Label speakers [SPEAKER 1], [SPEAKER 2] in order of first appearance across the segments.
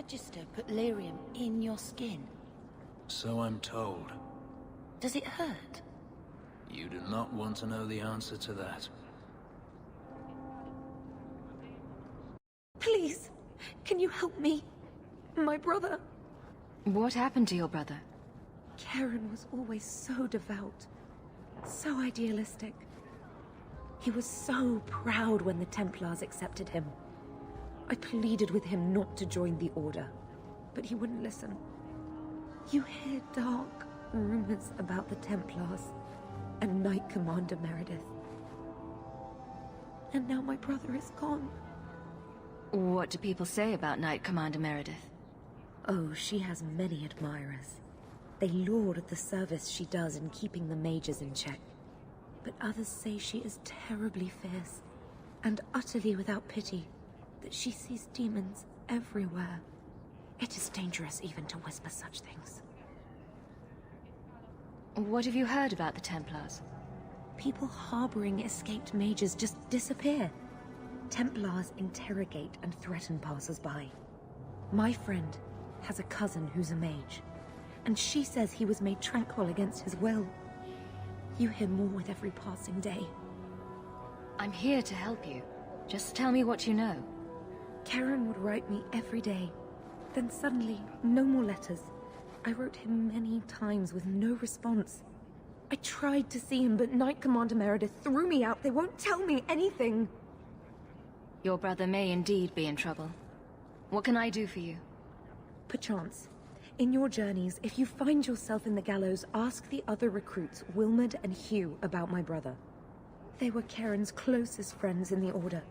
[SPEAKER 1] Magister put lyrium in your skin?
[SPEAKER 2] So I'm told.
[SPEAKER 1] Does it hurt?
[SPEAKER 2] You do not want to know the answer to that.
[SPEAKER 3] Please, can you help me? My brother.
[SPEAKER 4] What happened to your brother?
[SPEAKER 3] Karen was always so devout, so idealistic. He was so proud when the Templars accepted him. I pleaded with him not to join the Order, but he wouldn't listen. You hear dark rumors about the Templars and Knight Commander Meredith. And now my brother is gone.
[SPEAKER 4] What do people say about Knight Commander Meredith?
[SPEAKER 3] Oh, she has many admirers. They laud the service she does in keeping the mages in check. But others say she is terribly fierce and utterly without pity, that she sees demons everywhere. It is dangerous even to whisper such things.
[SPEAKER 4] What have you heard about the Templars?
[SPEAKER 3] People harboring escaped mages just disappear. Templars interrogate and threaten passers-by. My friend has a cousin who's a mage, and she says he was made tranquil against his will. You hear more with every passing day.
[SPEAKER 4] I'm here to help you. Just tell me what you know.
[SPEAKER 3] Karen would write me every day. Then suddenly, no more letters. I wrote him many times with no response. I tried to see him, but Knight Commander Meredith threw me out. They won't tell me anything.
[SPEAKER 4] Your brother may indeed be in trouble. What can I do for you?
[SPEAKER 3] Perchance. In your journeys, if you find yourself in the gallows, ask the other recruits, Wilmerd and Hugh, about my brother. They were Karen's closest friends in the Order.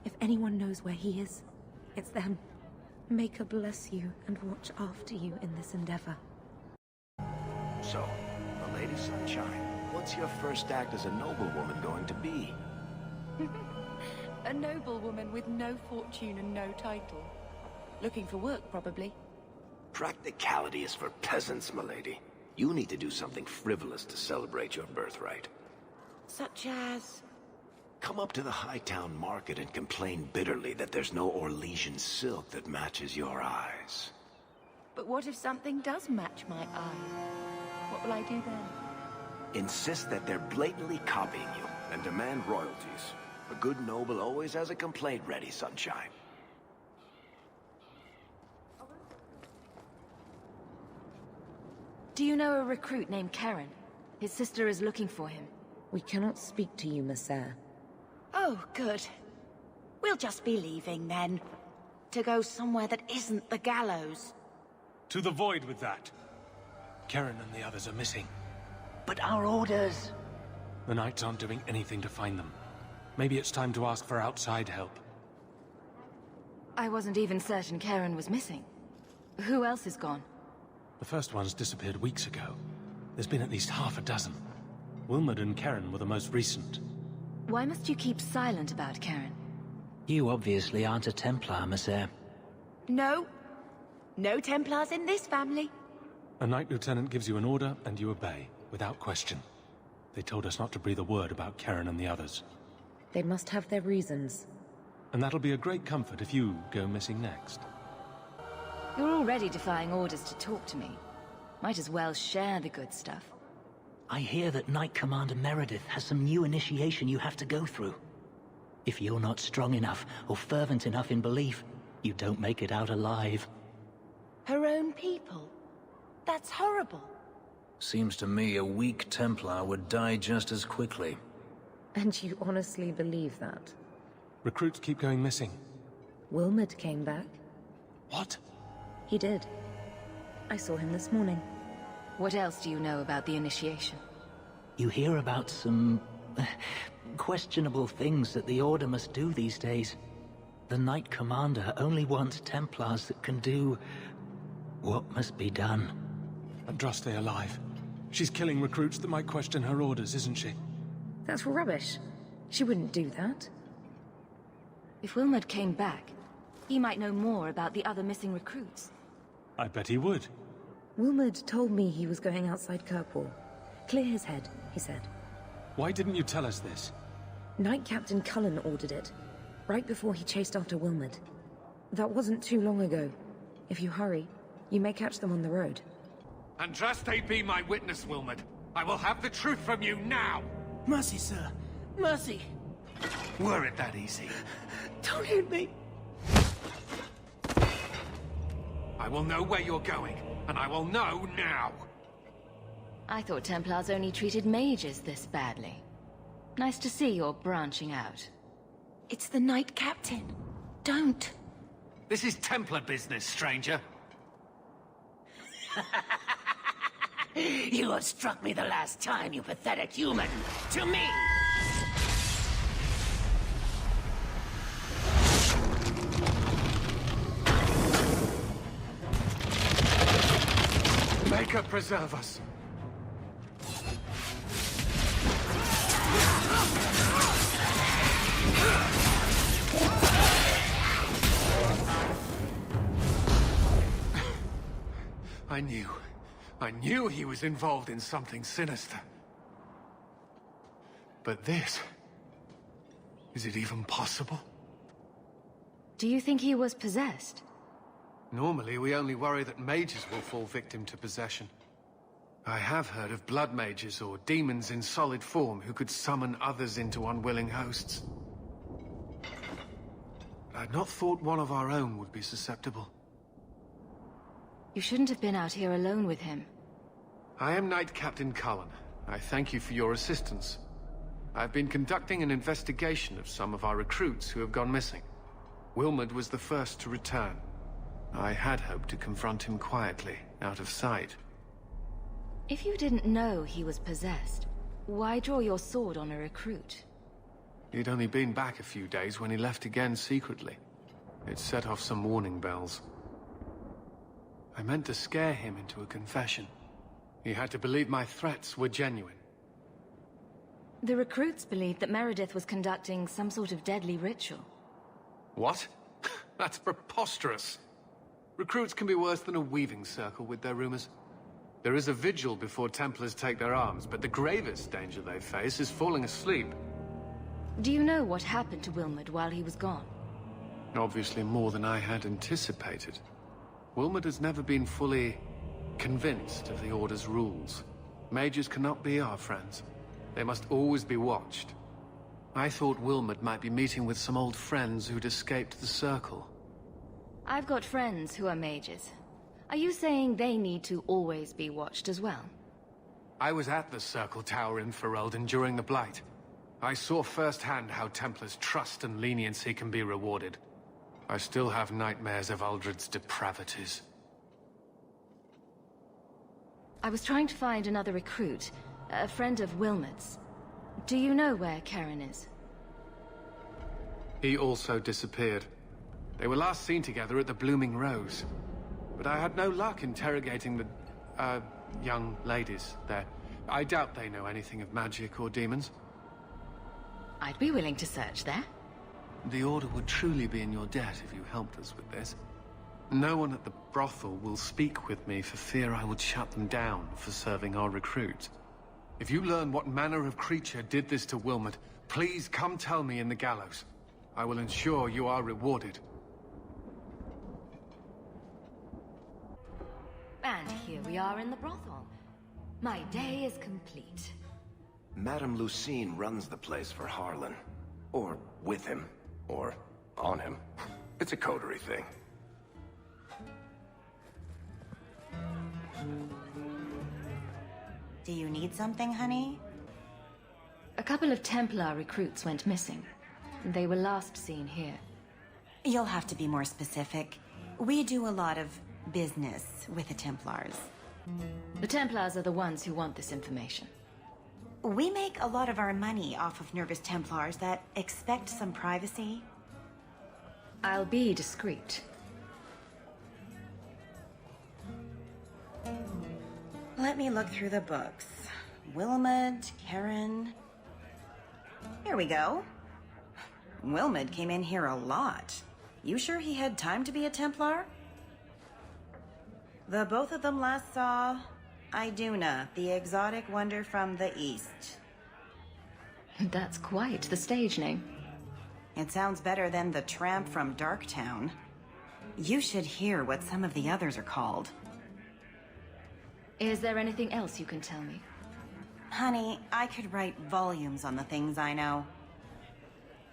[SPEAKER 3] If anyone knows where he is, it's them. May God bless you and watch after you in this endeavor.
[SPEAKER 5] So, the Lady Sunshine, what's your first act as a noblewoman going to be?
[SPEAKER 1] A noblewoman with no fortune and no title. Looking for work, probably.
[SPEAKER 5] Practicality is for peasants, milady. You need to do something frivolous to celebrate your birthright.
[SPEAKER 1] Such as...
[SPEAKER 5] Come up to the Hightown Market and complain bitterly that there's no Orlesian silk that matches your eyes.
[SPEAKER 1] But what if something does match my eye? What will I do then?
[SPEAKER 5] Insist that they're blatantly copying you and demand royalties. A good noble always has a complaint ready, Sunshine.
[SPEAKER 4] Do you know a recruit named Karen? His sister is looking for him.
[SPEAKER 3] We cannot speak to you, Messer.
[SPEAKER 1] Oh, good. We'll just be leaving, then. To go somewhere that isn't the gallows.
[SPEAKER 6] To the void with that. Karen and the others are missing.
[SPEAKER 7] But our orders...
[SPEAKER 6] The Knights aren't doing anything to find them. Maybe it's time to ask for outside help.
[SPEAKER 4] I wasn't even certain Karen was missing. Who else is gone?
[SPEAKER 6] The first ones disappeared weeks ago. There's been at least half a dozen. Wilmerd and Karen were the most recent.
[SPEAKER 4] Why must you keep silent about Karen?
[SPEAKER 7] You obviously aren't a Templar, Messer.
[SPEAKER 1] No. No Templars in this family.
[SPEAKER 6] A Knight Lieutenant gives you an order and you obey, without question. They told us not to breathe a word about Karen and the others.
[SPEAKER 3] They must have their reasons.
[SPEAKER 6] And that'll be a great comfort if you go missing next.
[SPEAKER 4] You're already defying orders to talk to me. Might as well share the good stuff.
[SPEAKER 7] I hear that Knight Commander Meredith has some new initiation you have to go through. If you're not strong enough or fervent enough in belief, you don't make it out alive.
[SPEAKER 1] Her own people. That's horrible.
[SPEAKER 2] Seems to me a weak Templar would die just as quickly.
[SPEAKER 3] And you honestly believe that?
[SPEAKER 6] Recruits keep going missing.
[SPEAKER 3] Wilmerd came back.
[SPEAKER 6] What?
[SPEAKER 3] He did. I saw him this morning.
[SPEAKER 4] What else do you know about the initiation?
[SPEAKER 7] You hear about some... questionable things that the Order must do these days. The Knight Commander only wants Templars that can do... what must be done.
[SPEAKER 6] Andraste alive. She's killing recruits that might question her orders, isn't she?
[SPEAKER 3] That's rubbish. She wouldn't do that.
[SPEAKER 4] If Wilmerd came back, he might know more about the other missing recruits.
[SPEAKER 6] I bet he would.
[SPEAKER 3] Wilmerd told me he was going outside Kirkwall. Clear his head, he said.
[SPEAKER 6] Why didn't you tell us this?
[SPEAKER 3] Knight Captain Cullen ordered it, right before he chased after Wilmerd. That wasn't too long ago. If you hurry, you may catch them on the road.
[SPEAKER 8] Andraste be my witness, Wilmot. I will have the truth from you now!
[SPEAKER 9] Mercy, sir. Mercy.
[SPEAKER 8] Were it that easy?
[SPEAKER 9] Don't hit me.
[SPEAKER 8] I will know where you're going, and I will know now!
[SPEAKER 4] I thought Templars only treated mages this badly. Nice to see you're branching out.
[SPEAKER 1] It's the Knight Captain. Don't.
[SPEAKER 8] This is Templar business, stranger.
[SPEAKER 9] You have struck me the last time, you pathetic human. To me!
[SPEAKER 8] Maker preserve us. I knew he was involved in something sinister. But this... is it even possible?
[SPEAKER 4] Do you think he was possessed?
[SPEAKER 8] Normally, we only worry that mages will fall victim to possession. I have heard of blood mages or demons in solid form who could summon others into unwilling hosts. I'd not thought one of our own would be susceptible.
[SPEAKER 4] You shouldn't have been out here alone with him.
[SPEAKER 8] I am Knight Captain Cullen. I thank you for your assistance. I've been conducting an investigation of some of our recruits who have gone missing. Wilmot was the first to return. I had hoped to confront him quietly, out of sight.
[SPEAKER 4] If you didn't know he was possessed, why draw your sword on a recruit?
[SPEAKER 8] He'd only been back a few days when he left again secretly. It set off some warning bells. I meant to scare him into a confession. He had to believe my threats were genuine.
[SPEAKER 4] The recruits believed that Meredith was conducting some sort of deadly ritual.
[SPEAKER 8] What? That's preposterous. Recruits can be worse than a weaving circle with their rumors. There is a vigil before Templars take their arms, but the gravest danger they face is falling asleep.
[SPEAKER 4] Do you know what happened to Wilmot while he was gone?
[SPEAKER 8] Obviously more than I had anticipated. Wilmot has never been fully convinced of the Order's rules. Mages cannot be our friends. They must always be watched. I thought Wilmot might be meeting with some old friends who'd escaped the Circle.
[SPEAKER 4] I've got friends who are mages. Are you saying they need to always be watched as well?
[SPEAKER 8] I was at the Circle Tower in Ferelden during the Blight. I saw firsthand how Templars' trust and leniency can be rewarded. I still have nightmares of Uldred's depravities.
[SPEAKER 4] I was trying to find another recruit, a friend of Wilmot's. Do you know where Karen is?
[SPEAKER 8] He also disappeared. They were last seen together at the Blooming Rose. But I had no luck interrogating the, young ladies there. I doubt they know anything of magic or demons.
[SPEAKER 4] I'd be willing to search there.
[SPEAKER 8] The Order would truly be in your debt if you helped us with this. No one at the brothel will speak with me for fear I would shut them down for serving our recruit. If you learn what manner of creature did this to Wilmot, please come tell me in the gallows. I will ensure you are rewarded.
[SPEAKER 4] And here we are in the brothel. My day is complete.
[SPEAKER 5] Madame Lucine runs the place for Harlan. Or with him. Or on him. It's a coterie thing.
[SPEAKER 1] Do you need something, honey?
[SPEAKER 4] A couple of Templar recruits went missing. They were last seen here.
[SPEAKER 1] You'll have to be more specific. We do a lot of business with the Templars.
[SPEAKER 4] The Templars are the ones who want this information.
[SPEAKER 1] We make a lot of our money off of nervous Templars that expect some privacy.
[SPEAKER 4] I'll be discreet.
[SPEAKER 1] Let me look through the books. Wilmot, Karen... Here we go. Wilmot came in here a lot. You sure he had time to be a Templar? The both of them last saw Iduna, the exotic wonder from the East.
[SPEAKER 4] That's quite the stage name.
[SPEAKER 1] It sounds better than the tramp from Darktown. You should hear what some of the others are called.
[SPEAKER 4] Is there anything else you can tell me?
[SPEAKER 1] Honey, I could write volumes on the things I know.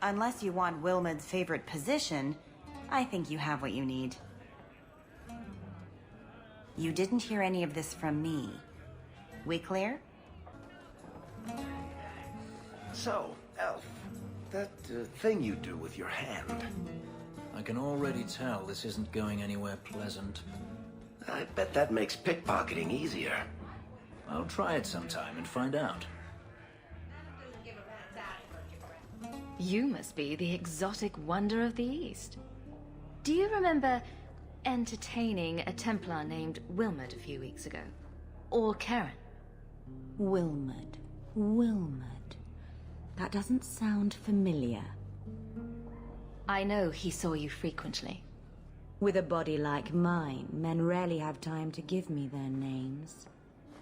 [SPEAKER 1] Unless you want Wilmot's favorite position, I think you have what you need. You didn't hear any of this from me. We clear?
[SPEAKER 5] So, Elf, that thing you do with your hand.
[SPEAKER 2] I can already tell this isn't going anywhere pleasant.
[SPEAKER 5] I bet that makes pickpocketing easier.
[SPEAKER 2] I'll try it sometime and find out.
[SPEAKER 4] You must be the exotic wonder of the East. Do you remember entertaining a Templar named Wilmot a few weeks ago? Or Karen?
[SPEAKER 3] Wilmot. Wilmot. That doesn't sound familiar.
[SPEAKER 4] I know he saw you frequently.
[SPEAKER 3] With a body like mine, men rarely have time to give me their names.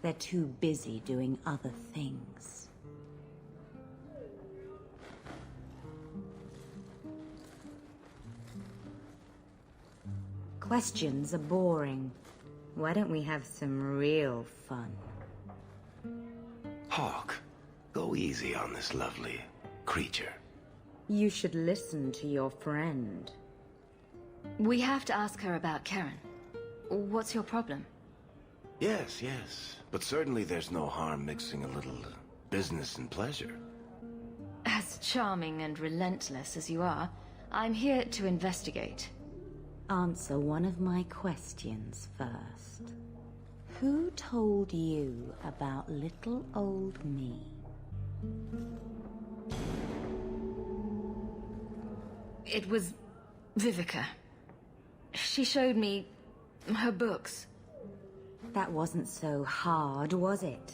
[SPEAKER 3] They're too busy doing other things. Questions are boring. Why don't we have some real fun?
[SPEAKER 5] Hawk, go easy on this lovely creature.
[SPEAKER 3] You should listen to your friend.
[SPEAKER 4] We have to ask her about Karen. What's your problem?
[SPEAKER 5] Yes, but certainly there's no harm mixing a little business and pleasure.
[SPEAKER 4] As charming and relentless as you are, I'm here to investigate.
[SPEAKER 3] Answer one of my questions first. Who told you about little old me?
[SPEAKER 4] It was Vivica. She showed me her books.
[SPEAKER 3] That wasn't so hard, was it?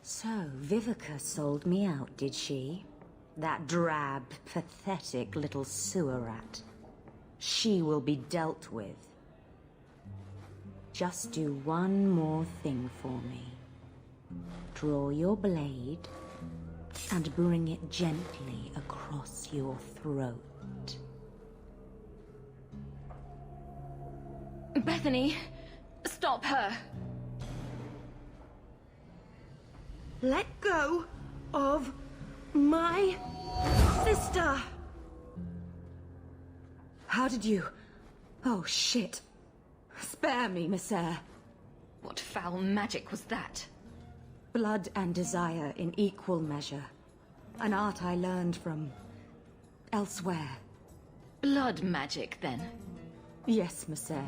[SPEAKER 3] So, Vivica sold me out, did she? That drab, pathetic little sewer rat. She will be dealt with. Just do one more thing for me. Draw your blade and bring it gently across your throat.
[SPEAKER 4] Bethany, stop her.
[SPEAKER 3] Let go of my sister! How did you... Oh, shit. Spare me, Monsieur.
[SPEAKER 4] What foul magic was that?
[SPEAKER 3] Blood and desire in equal measure. An art I learned from... elsewhere.
[SPEAKER 4] Blood magic, then?
[SPEAKER 3] Yes, Monsieur.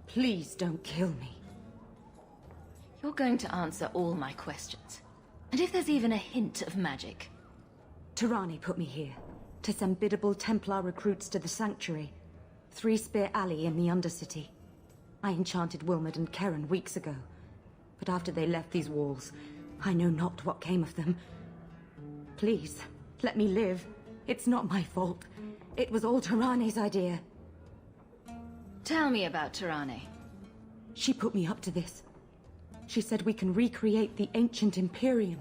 [SPEAKER 3] Please don't kill me.
[SPEAKER 4] You're going to answer all my questions. And if there's even a hint of magic...
[SPEAKER 3] Tirani put me here, to send biddable Templar recruits to the Sanctuary. 3 Spear Alley in the Undercity. I enchanted Wilmot and Karen weeks ago. But after they left these walls, I know not what came of them. Please, let me live. It's not my fault. It was all Tirani's idea.
[SPEAKER 4] Tell me about Tirani.
[SPEAKER 3] She put me up to this. She said we can recreate the ancient Imperium.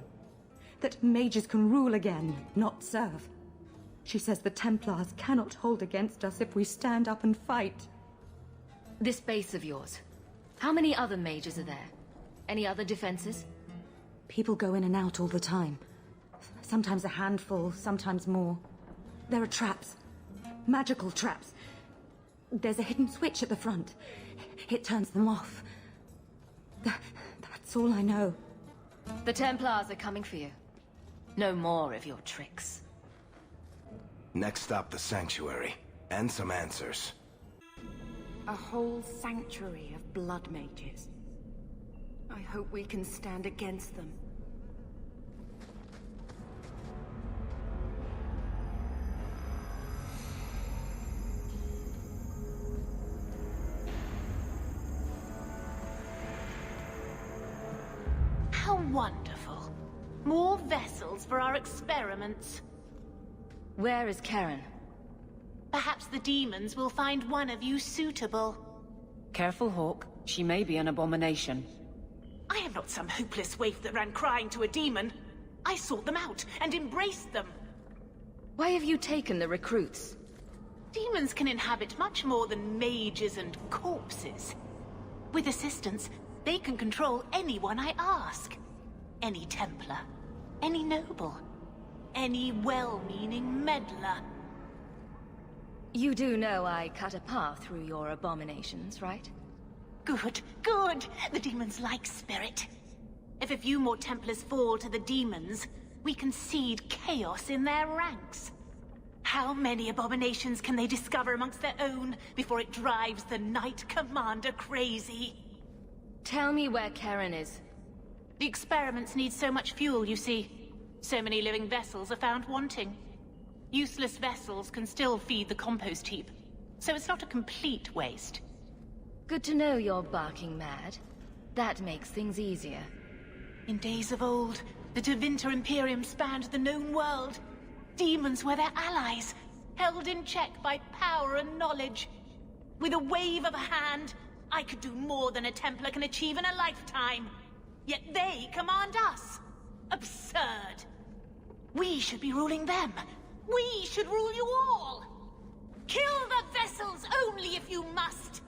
[SPEAKER 3] That mages can rule again, not serve. She says the Templars cannot hold against us if we stand up and fight.
[SPEAKER 4] This base of yours, how many other mages are there? Any other defenses?
[SPEAKER 3] People go in and out all the time. Sometimes a handful, sometimes more. There are traps. Magical traps. There's a hidden switch at the front. It turns them off. That's all I know.
[SPEAKER 4] The Templars are coming for you. No more of your tricks.
[SPEAKER 5] Next stop, the Sanctuary. And some answers.
[SPEAKER 1] A whole sanctuary of blood mages. I hope we can stand against them.
[SPEAKER 9] How wonderful. More vessels for our experiments.
[SPEAKER 4] Where is Karen?
[SPEAKER 9] Perhaps the demons will find one of you suitable.
[SPEAKER 10] Careful, Hawk. She may be an abomination.
[SPEAKER 9] I am not some hopeless waif that ran crying to a demon. I sought them out and embraced them.
[SPEAKER 4] Why have you taken the recruits?
[SPEAKER 9] Demons can inhabit much more than mages and corpses. With assistance, they can control anyone I ask. Any Templar, any noble, any well-meaning meddler.
[SPEAKER 4] You do know I cut a path through your abominations, right?
[SPEAKER 9] Good, good. The demons like spirit. If a few more Templars fall to the demons, we can seed chaos in their ranks. How many abominations can they discover amongst their own before it drives the Knight Commander crazy?
[SPEAKER 4] Tell me where Karen is.
[SPEAKER 9] The experiments need so much fuel, you see. So many living vessels are found wanting. Useless vessels can still feed the compost heap, so it's not a complete waste.
[SPEAKER 4] Good to know you're barking mad. That makes things easier.
[SPEAKER 9] In days of old, the Tevinter Imperium spanned the known world. Demons were their allies, held in check by power and knowledge. With a wave of a hand, I could do more than a Templar can achieve in a lifetime. Yet they command us. Absurd. We should be ruling them. We should rule you all. Kill the vessels only if you must.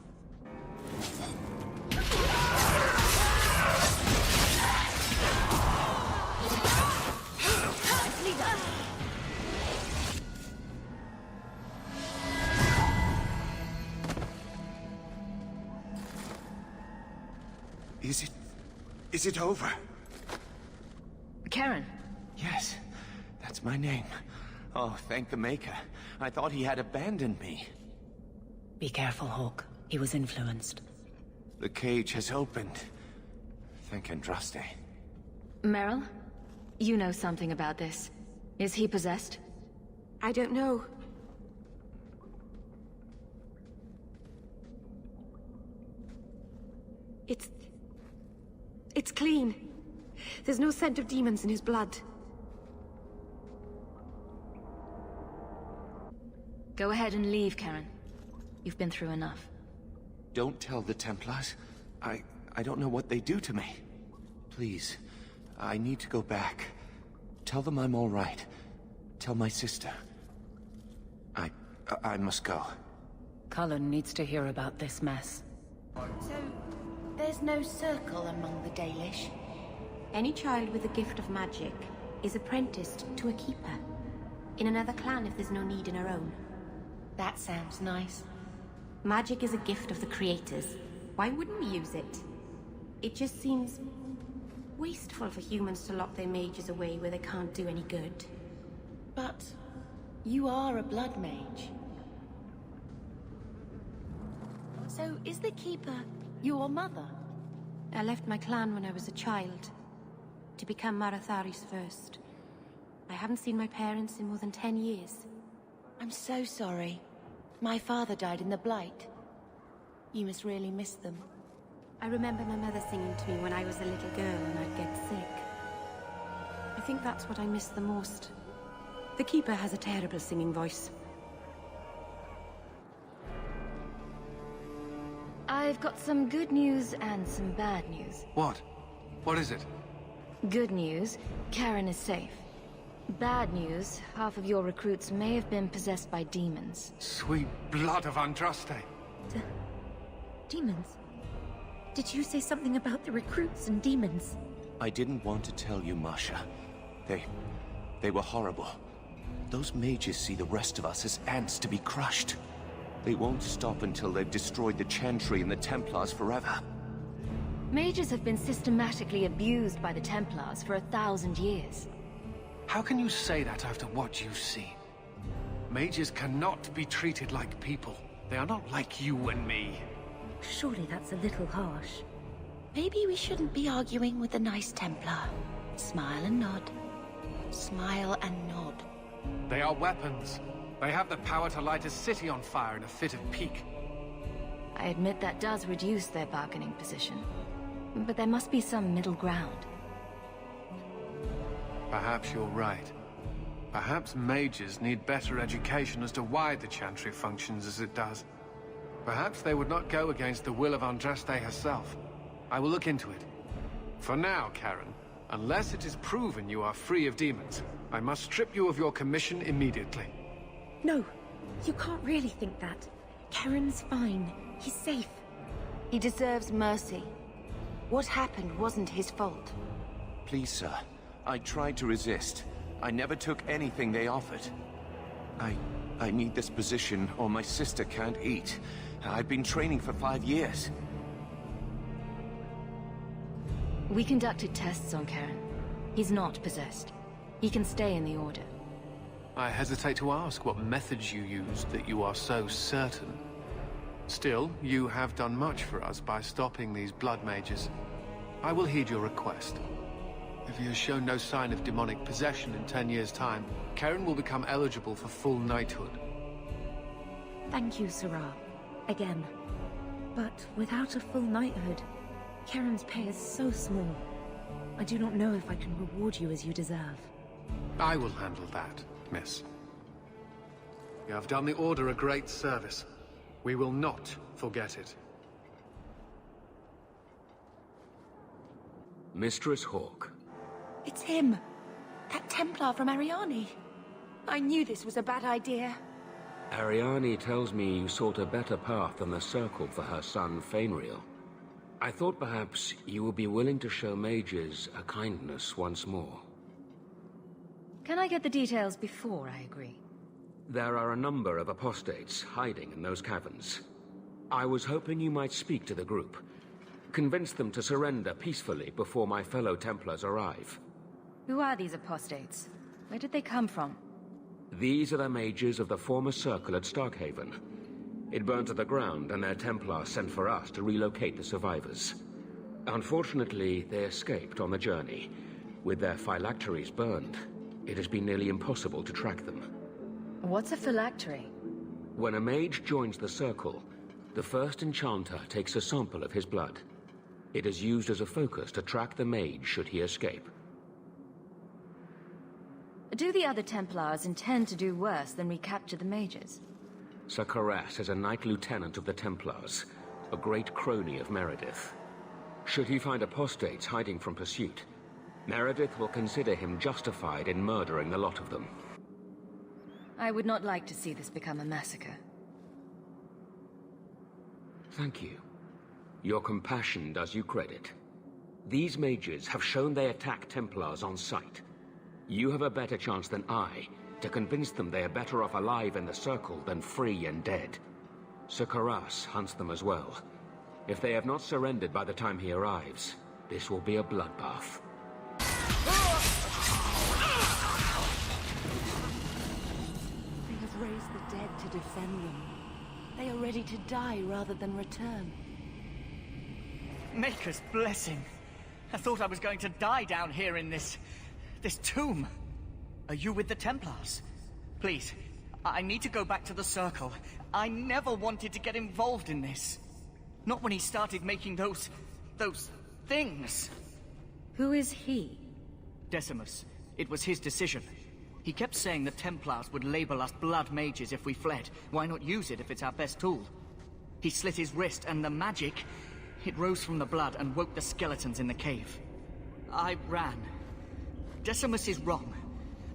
[SPEAKER 4] Nicely done.
[SPEAKER 5] Is it over?
[SPEAKER 4] Karen.
[SPEAKER 5] Yes, that's my name. Oh, thank the Maker. I thought he had abandoned me.
[SPEAKER 10] Be careful, Hawk. He was influenced.
[SPEAKER 5] The cage has opened. Thank Andraste.
[SPEAKER 4] Meryl, you know something about this. Is he possessed?
[SPEAKER 3] I don't know. It's clean. There's no scent of demons in his blood.
[SPEAKER 4] Go ahead and leave, Karen. You've been through enough.
[SPEAKER 5] Don't tell the Templars. I don't know what they do to me. Please, I need to go back. Tell them I'm all right. Tell my sister. I must go.
[SPEAKER 10] Cullen needs to hear about this mess.
[SPEAKER 11] So, there's no circle among the Dalish? Any child with a gift of magic is apprenticed to a keeper. In another clan if there's no need in her own. That sounds nice. Magic is a gift of the creators. Why wouldn't we use it? It just seems wasteful for humans to lock their mages away where they can't do any good. But you are a blood mage. So is the Keeper your mother? I left my clan when I was a child, to become Marathari's first. I haven't seen my parents in more than 10 years. I'm so sorry. My father died in the Blight. You must really miss them. I remember my mother singing to me when I was a little girl and I'd get sick. I think that's what I miss the most. The Keeper has a terrible singing voice.
[SPEAKER 4] I've got some good news and some bad news.
[SPEAKER 8] What? What is it?
[SPEAKER 4] Good news, Karen is safe. Bad news, half of your recruits may have been possessed by demons.
[SPEAKER 8] Sweet blood of Andraste.
[SPEAKER 3] Demons? Did you say something about the recruits and demons?
[SPEAKER 5] I didn't want to tell you, Masha. They were horrible. Those mages see the rest of us as ants to be crushed. They won't stop until they've destroyed the Chantry and the Templars forever.
[SPEAKER 4] Mages have been systematically abused by the Templars for 1,000 years.
[SPEAKER 8] How can you say that after what you've seen? Mages cannot be treated like people. They are not like you and me.
[SPEAKER 3] Surely that's a little harsh.
[SPEAKER 11] Maybe we shouldn't be arguing with the nice Templar. Smile and nod. Smile and nod.
[SPEAKER 8] They are weapons. They have the power to light a city on fire in a fit of pique.
[SPEAKER 4] I admit that does reduce their bargaining position. But there must be some middle ground.
[SPEAKER 8] Perhaps you're right. Perhaps mages need better education as to why the Chantry functions as it does. Perhaps they would not go against the will of Andraste herself. I will look into it. For now, Karen, unless it is proven you are free of demons, I must strip you of your commission immediately.
[SPEAKER 3] No, You can't really think that. Karen's fine. He's safe.
[SPEAKER 11] He deserves mercy. What happened wasn't his fault.
[SPEAKER 5] Please, sir. I tried to resist. I never took anything they offered. I need this position or my sister can't eat. I've been training for 5 years.
[SPEAKER 4] We conducted tests on Karen. He's not possessed. He can stay in the Order.
[SPEAKER 8] I hesitate to ask what methods you used that you are so certain. Still, you have done much for us by stopping these blood mages. I will heed your request. If he has shown no sign of demonic possession in 10 years' time, Karen will become eligible for full knighthood.
[SPEAKER 3] Thank you, Sarah. Again. But without a full knighthood, Karen's pay is so small. I do not know if I can reward you as you deserve.
[SPEAKER 8] I will handle that, miss. You have done the Order a great service. We will not forget it.
[SPEAKER 12] Mistress Hawke.
[SPEAKER 11] It's him. That Templar from Ariane. I knew this was a bad idea.
[SPEAKER 12] Ariane tells me you sought a better path than the Circle for her son, Fainriel. I thought perhaps you would be willing to show mages a kindness once more.
[SPEAKER 4] Can I get the details before I agree?
[SPEAKER 12] There are a number of apostates hiding in those caverns. I was hoping you might speak to the group. Convince them to surrender peacefully before my fellow Templars arrive.
[SPEAKER 4] Who are these apostates? Where did they come from?
[SPEAKER 12] These are the mages of the former Circle at Starkhaven. It burned to the ground, and their Templars sent for us to relocate the survivors. Unfortunately, they escaped on the journey. With their phylacteries burned, it has been nearly impossible to track them.
[SPEAKER 4] What's a phylactery?
[SPEAKER 12] When a mage joins the Circle, the first enchanter takes a sample of his blood. It is used as a focus to track the mage should he escape.
[SPEAKER 4] Do the other Templars intend to do worse than recapture the mages?
[SPEAKER 12] Sir Karas is a Knight Lieutenant of the Templars, a great crony of Meredith. Should he find apostates hiding from pursuit, Meredith will consider him justified in murdering the lot of them.
[SPEAKER 4] I would not like to see this become a massacre.
[SPEAKER 12] Thank you. Your compassion does you credit. These mages have shown they attack Templars on sight. You have a better chance than I to convince them they are better off alive in the Circle than free and dead. Sir Karas hunts them as well. If they have not surrendered by the time he arrives, this will be a bloodbath.
[SPEAKER 11] They have raised the dead to defend them. They are ready to die rather than return.
[SPEAKER 13] Maker's blessing. I thought I was going to die down here in this tomb. Are you with the Templars? Please, I need to go back to the Circle. I never wanted to get involved in this. Not when he started making those things.
[SPEAKER 4] Who is he?
[SPEAKER 13] Decimus. It was his decision. He kept saying the Templars would label us blood mages if we fled. Why not use it if it's our best tool? He slit his wrist, and the magic, it rose from the blood and woke the skeletons in the cave. I ran. Decimus is wrong.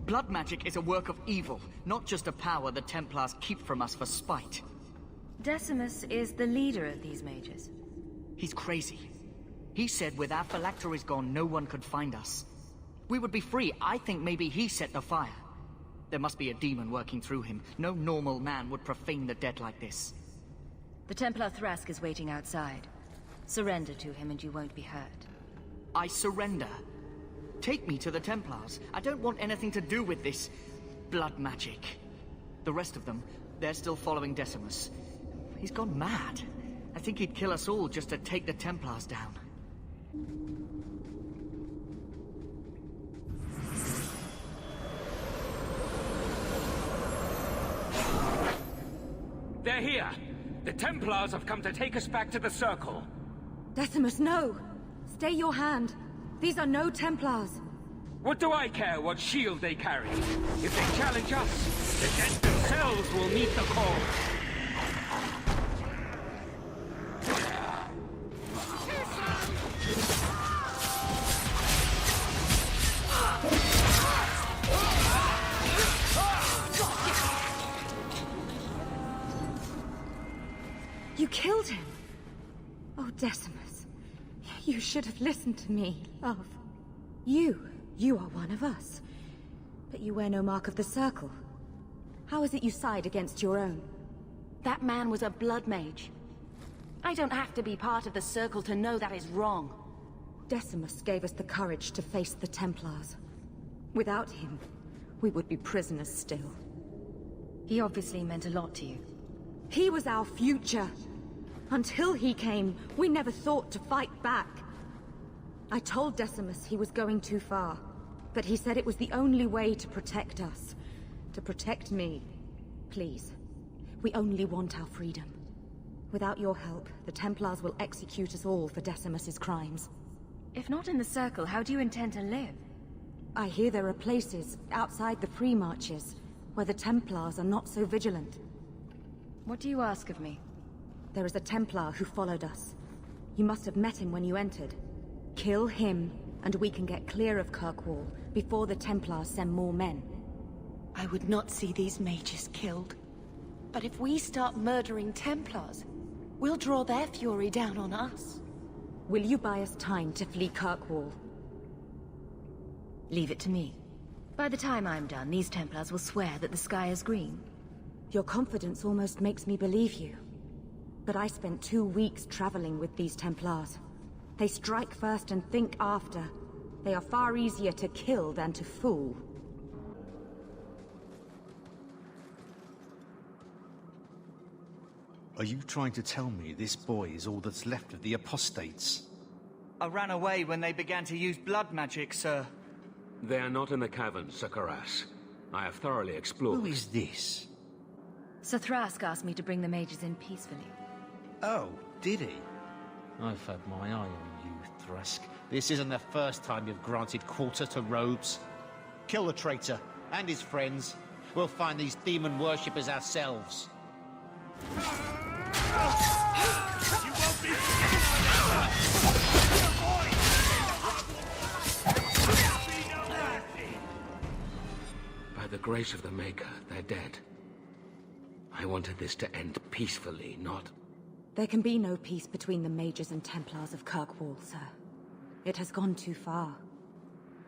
[SPEAKER 13] Blood magic is a work of evil, not just a power the Templars keep from us for spite.
[SPEAKER 4] Decimus is the leader of these mages.
[SPEAKER 13] He's crazy. He said with our phylacteries gone, no one could find us. We would be free. I think maybe he set the fire. There must be a demon working through him. No normal man would profane the dead like this.
[SPEAKER 4] The Templar Thrask is waiting outside. Surrender to him and you won't be hurt.
[SPEAKER 13] I surrender. Take me to the Templars. I don't want anything to do with this blood magic. The rest of them, they're still following Decimus. He's gone mad. I think he'd kill us all just to take the Templars down.
[SPEAKER 12] They're here! The Templars have come to take us back to the Circle.
[SPEAKER 3] Decimus, no! Stay your hand. These are no Templars.
[SPEAKER 12] What do I care what shield they carry? If they challenge us, the dead themselves will meet the call.
[SPEAKER 3] You killed him! Oh, Decimus. You should have listened to me, love. You are one of us. But you wear no mark of the Circle. How is it you side against your own?
[SPEAKER 11] That man was a blood mage. I don't have to be part of the Circle to know that is wrong.
[SPEAKER 3] Decimus gave us the courage to face the Templars. Without him, we would be prisoners still.
[SPEAKER 4] He obviously meant a lot to you.
[SPEAKER 3] He was our future. Until he came, we never thought to fight back. I told Decimus he was going too far, but he said it was the only way to protect us. To protect me. Please, we only want our freedom. Without your help, the Templars will execute us all for Decimus's crimes.
[SPEAKER 4] If not in the Circle, how do you intend to live?
[SPEAKER 3] I hear there are places outside the free marches where the Templars are not so vigilant.
[SPEAKER 4] What do you ask of me?
[SPEAKER 3] There is a Templar who followed us. You must have met him when you entered. Kill him, and we can get clear of Kirkwall before the Templars send more men.
[SPEAKER 9] I would not see these mages killed. But if we start murdering Templars, we'll draw their fury down on us.
[SPEAKER 3] Will you buy us time to flee Kirkwall?
[SPEAKER 4] Leave it to me. By the time I'm done, these Templars will swear that the sky is green.
[SPEAKER 3] Your confidence almost makes me believe you. But I spent 2 weeks traveling with these Templars. They strike first and think after. They are far easier to kill than to fool.
[SPEAKER 14] Are you trying to tell me this boy is all that's left of the apostates?
[SPEAKER 13] I ran away when they began to use blood magic, sir.
[SPEAKER 12] They are not in the caverns, Sir Karas. I have thoroughly explored.
[SPEAKER 14] Who is this?
[SPEAKER 4] Sir Thrask asked me to bring the mages in peacefully.
[SPEAKER 14] Oh, did he? I've had my eye on you, Thrask. This isn't the first time you've granted quarter to rogues. Kill the traitor and his friends. We'll find these demon worshippers ourselves.
[SPEAKER 15] You won't be...
[SPEAKER 12] By the grace of the Maker, they're dead. I wanted this to end peacefully, not...
[SPEAKER 3] There can be no peace between the mages and Templars of Kirkwall, sir. It has gone too far.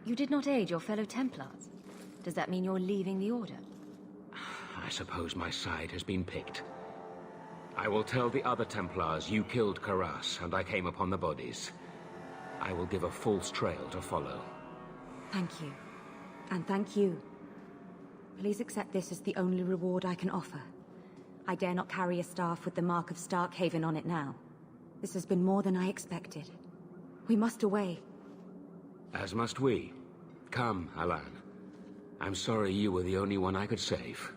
[SPEAKER 4] You did not aid your fellow Templars. Does that mean you're leaving the Order?
[SPEAKER 12] I suppose my side has been picked. I will tell the other Templars you killed Karas, and I came upon the bodies. I will give a false trail to follow.
[SPEAKER 3] Thank you. And thank you. Please accept this as the only reward I can offer. I dare not carry a staff with the mark of Starkhaven on it now. This has been more than I expected. We must away.
[SPEAKER 12] As must we. Come, Alan. I'm sorry you were the only one I could save.